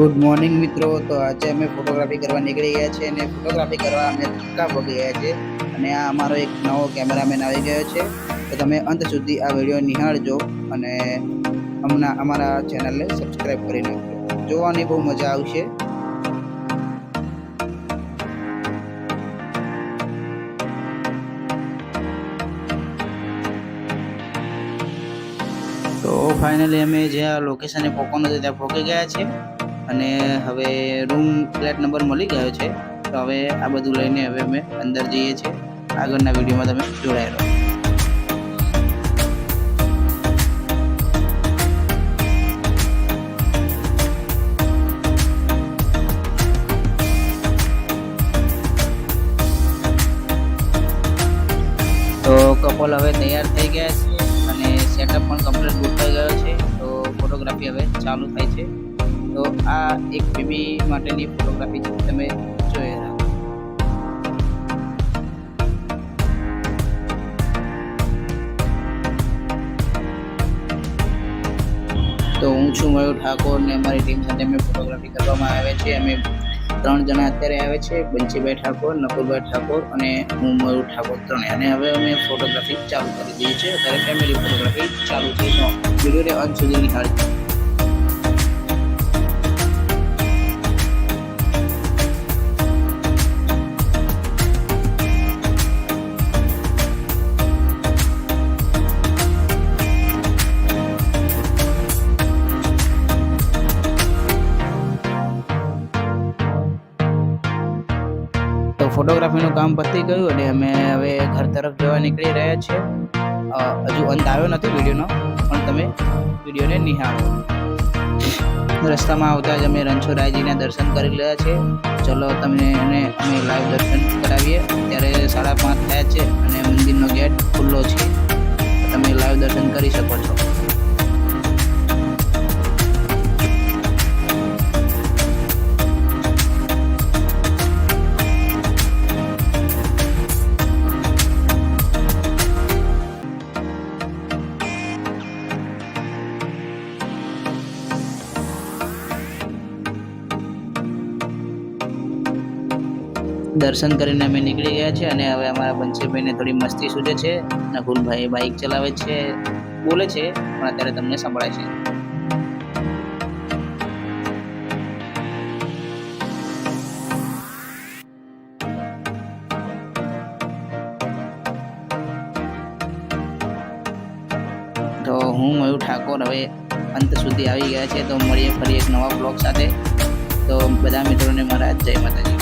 Good morning મિત્રો। તો આજે અમે ફોટોગ્રાફી કરવા નીકળી ગયા છે અને ફોટોગ્રાફી કરવા અમે ધક્કા પગી ગયા છે અને આ અમારો એક નવો કેમેરામેન આવી ગયો છે। તો તમે અંત સુધી આ વિડીયો નિહાળજો અને અમારા ચેનલને સબસ્ક્રાઇબ કરી નાખજો। જોવાની બહુ મજા આવશે। तो फाइनली अमे जे लोकेशन पहुंचવાનું હતું ત્યાં પહોંચી ગયા છે અને હવે રૂમ ફ્લેટ નંબર મળી ગયો છે। તો હવે આ બધું લઈને હવે અમે અંદર જઈએ છીએ। આગળના વિડીયોમાં તમે જોડાઈ રહો। तो कपल હવે તૈયાર થઈ ગયા છે અને સેટઅપ પણ કમ્પ્લીટ ગોઠવાઈ ગયો છે। તો ફોટોગ્રાફી હવે ચાલુ થાય છે। तो आ एक बेबी माटेनी फोटोग्राफी છે, તમે જોઈ રહ્યા। तो હું છું મયુર ઠાકોર ને અમારી ટીમ સાથે અમે ફોટોગ્રાફી કરવામાં આવે છે। અમે 3 જણા અત્યારે આવે છે, બંસીભાઈ ઠાકોર, નકુલભાઈ ઠાકોર અને હું મયુર ઠાકોર 3 અને હવે અમે ફોટોગ્રાફી ચાલુ કરી દીધી છે। અત્યારે ફેમિલી ફોટોગ્રાફી ચાલુ છે। તો વિડીયોને અંત સુધી નિહાળજો। तो फोटोग्राफी નું કામ પતી ગયું અને અમે હવે ઘર તરફ જવા નીકળી રહ્યા છીએ। હજુ અંત આવ્યો નથી વિડીયોનો, પણ તમે વિડીયોને નિહાળો। રસ્તામાં આવતા જ અમે રણછોડરાયજીના દર્શન કરી રહ્યા છે। ચલો તમને અમે લાઈવ દર્શન કરાવીએ। ત્યારે 5:30 થયા છે અને મંદિરનો ગેટ ખુલ્લો છે, તમે લાઈવ દર્શન કરી શકો છો। दर्शन કરીને અમે નીકળી ગયા છે અને હવે અમારા બંસીભાઈને થોડી મસ્તી સૂજે છે। નકુલભાઈ બાઇક ચલાવે છે, બોલે છે, પણ અત્યારે તમને સંભળાય છે। તો હું મયુર ઠાકોર હવે અંત સુધી આવી ગયા છે। તો મળીએ ફરી એક નવા બ્લોગ સાથે। તો બધા મિત્રોને મારા જય માતાજી।